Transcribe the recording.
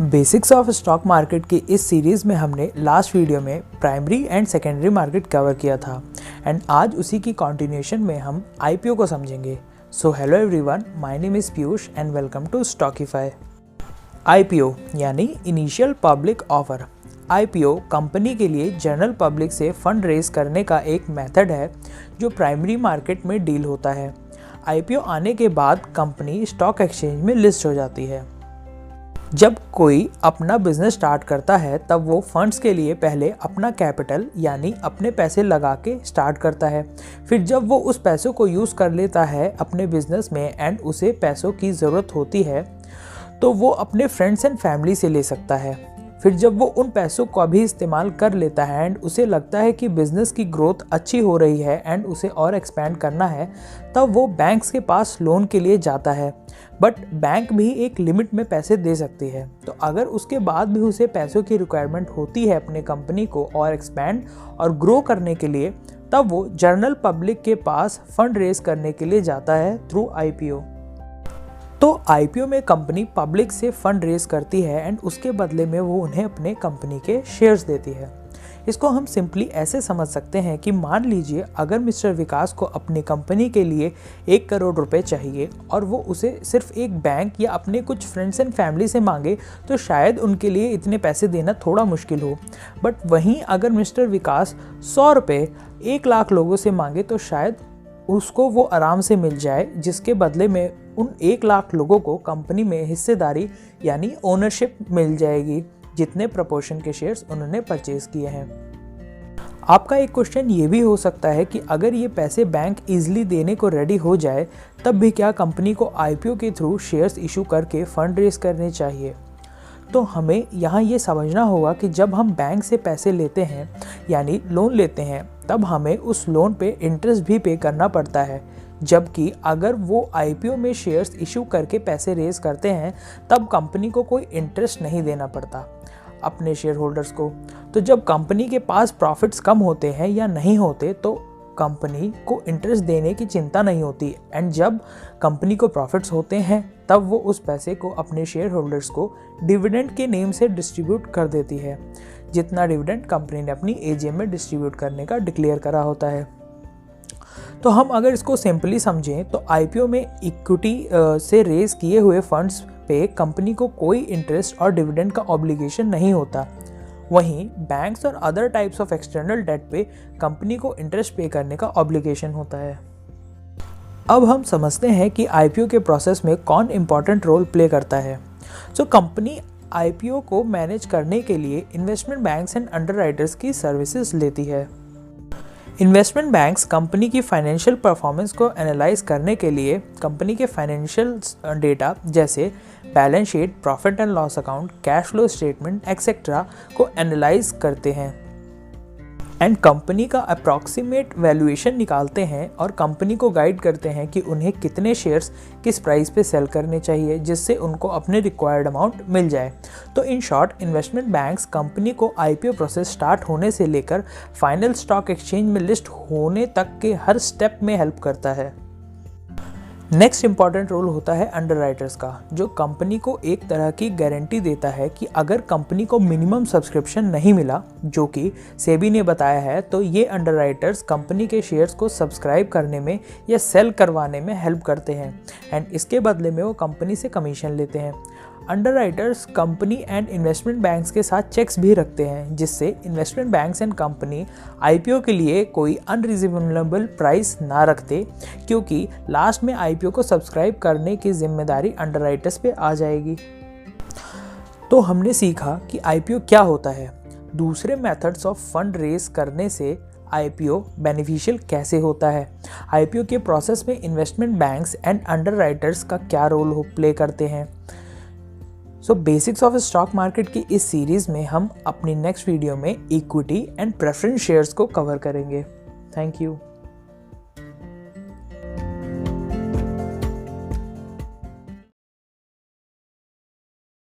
Basics of stock market की इस series में हमने लास्ट वीडियो में primary and secondary market cover किया था एंड आज उसी की कंटिन्यूएशन में हम आईपीओ को समझेंगे। So hello everyone, my name is Piyush and welcome to Stockify. IPO यानी initial public offer. IPO company के लिए जनरल पब्लिक से फंड रेज करने का एक मेथड है जो प्राइमरी मार्केट में डील होता है। आईपीओ आने के बाद कंपनी स्टॉक एक्सचेंज में लिस्ट हो जाती है। जब कोई अपना बिजनेस स्टार्ट करता है तब वो फंड्स के लिए पहले अपना कैपिटल यानी अपने पैसे लगा के स्टार्ट करता है। फिर जब वो उस पैसों को यूज़ कर लेता है अपने बिजनेस में एंड उसे पैसों की ज़रूरत होती है तो वो अपने फ्रेंड्स एंड फैमिली से ले सकता है। फिर जब वो उन पैसों को भी इस्तेमाल कर लेता है एंड उसे लगता है कि बिज़नेस की ग्रोथ अच्छी हो रही है एंड उसे और एक्सपेंड करना है तब वो बैंक्स के पास लोन के लिए जाता है। बट बैंक भी एक लिमिट में पैसे दे सकती है, तो अगर उसके बाद भी उसे पैसों की रिक्वायरमेंट होती है अपने कंपनी को और एक्सपेंड और ग्रो करने के लिए तब वो जनरल पब्लिक के पास फंड रेज करने के लिए जाता है थ्रू आईपीओ। तो आईपीओ में कंपनी पब्लिक से फंड रेज करती है एंड उसके बदले में वो उन्हें अपने कंपनी के शेयर्स देती है। इसको हम सिंपली ऐसे समझ सकते हैं कि मान लीजिए अगर मिस्टर विकास को अपनी कंपनी के लिए 1 करोड़ रुपए चाहिए और वो उसे सिर्फ एक बैंक या अपने कुछ फ्रेंड्स एंड फैमिली से मांगे तो शायद उनके लिए इतने पैसे देना थोड़ा मुश्किल हो। बट वहीं अगर मिस्टर विकास 100 रुपये 1 लाख लोगों से मांगे तो शायद उसको वो आराम से मिल जाए, जिसके बदले में उन 1 लाख लोगों को कंपनी में हिस्सेदारी यानी ओनरशिप मिल जाएगी जितने प्रपोर्शन के शेयर्स उन्होंने परचेज किए हैं। आपका एक क्वेश्चन ये भी हो सकता है कि अगर ये पैसे बैंक इजीली देने को रेडी हो जाए तब भी क्या कंपनी को आईपीओ के थ्रू शेयर्स इशू करके फंड रेज करने चाहिए? तो हमें यहाँ ये समझना होगा कि जब हम बैंक से पैसे लेते हैं यानी लोन लेते हैं तब हमें उस लोन पे इंटरेस्ट भी पे करना पड़ता है, जबकि अगर वो आईपीओ में शेयर्स इशू करके पैसे रेज करते हैं तब कंपनी को कोई इंटरेस्ट नहीं देना पड़ता अपने शेयर होल्डर्स को। तो जब कंपनी के पास प्रॉफिट्स कम होते हैं या नहीं होते तो कंपनी को इंटरेस्ट देने की चिंता नहीं होती एंड जब कंपनी को प्रॉफिट्स होते हैं तब वो उस पैसे को अपने शेयर होल्डर्स को डिविडेंड के नेम से डिस्ट्रीब्यूट कर देती है, जितना डिविडेंड कंपनी ने अपनी एजीएम में डिस्ट्रीब्यूट करने का डिक्लेयर करा होता है। तो हम अगर इसको सिंपली समझें तो आईपीओ में इक्विटी से रेज किए हुए फंड्स पे कंपनी को कोई इंटरेस्ट और डिविडेंड का ऑब्लिगेशन नहीं होता। वहीं बैंक्स और other types of external debt पे कंपनी को इंटरेस्ट पे करने का ऑब्लिगेशन होता है। अब हम समझते हैं कि आईपीओ के प्रोसेस में कौन इंपॉर्टेंट रोल प्ले करता है। सो कंपनी आईपीओ को मैनेज करने के लिए इन्वेस्टमेंट बैंक्स एंड अंडरराइटर्स की सर्विसेज लेती है। इन्वेस्टमेंट बैंक्स कंपनी की फाइनेंशियल परफॉर्मेंस को एनालाइज करने के लिए कंपनी के फाइनेंशियल डेटा जैसे balance sheet, profit and loss account, cash flow statement etcetera को एनालाइज करते हैं एंड कंपनी का अप्रॉक्सीमेट वैल्यूएशन निकालते हैं और कंपनी को गाइड करते हैं कि उन्हें कितने शेयर्स किस प्राइस पे सेल करने चाहिए जिससे उनको अपने रिक्वायर्ड अमाउंट मिल जाए। तो in short investment banks company को आईपीओ प्रोसेस स्टार्ट होने से लेकर फाइनल स्टॉक एक्सचेंज में लिस्ट होने तक के हर स्टेप में हेल्प करता है। नेक्स्ट इंपॉर्टेंट रोल होता है अंडरराइटर्स का, जो कंपनी को एक तरह की गारंटी देता है कि अगर कंपनी को मिनिमम सब्सक्रिप्शन नहीं मिला, जो कि सेबी ने बताया है, तो ये अंडरराइटर्स कंपनी के शेयर्स को सब्सक्राइब करने में या सेल करवाने में हेल्प करते हैं एंड इसके बदले में वो कंपनी से कमीशन लेते हैं। Underwriters company and investment banks के साथ चेक्स भी रखते हैं जिससे investment banks and company IPO के लिए कोई अनरीजनेबल प्राइस ना रखते, क्योंकि लास्ट में आईपीओ को सब्सक्राइब करने की जिम्मेदारी अंडरराइटर्स पे आ जाएगी। तो हमने सीखा कि आईपीओ क्या होता है, दूसरे मेथड्स ऑफ फंड रेज करने से आईपीओ बेनिफिशियल कैसे होता है, आईपीओ के प्रोसेस में इन्वेस्टमेंट बैंक्स एंड अंडरराइटर्स का क्या रोल प्ले करते हैं। सो बेसिक्स ऑफ स्टॉक मार्केट की इस सीरीज़ में हम अपनी नेक्स्ट वीडियो में इक्विटी एंड प्रेफरेंस शेयर्स को कवर करेंगे। Thank you.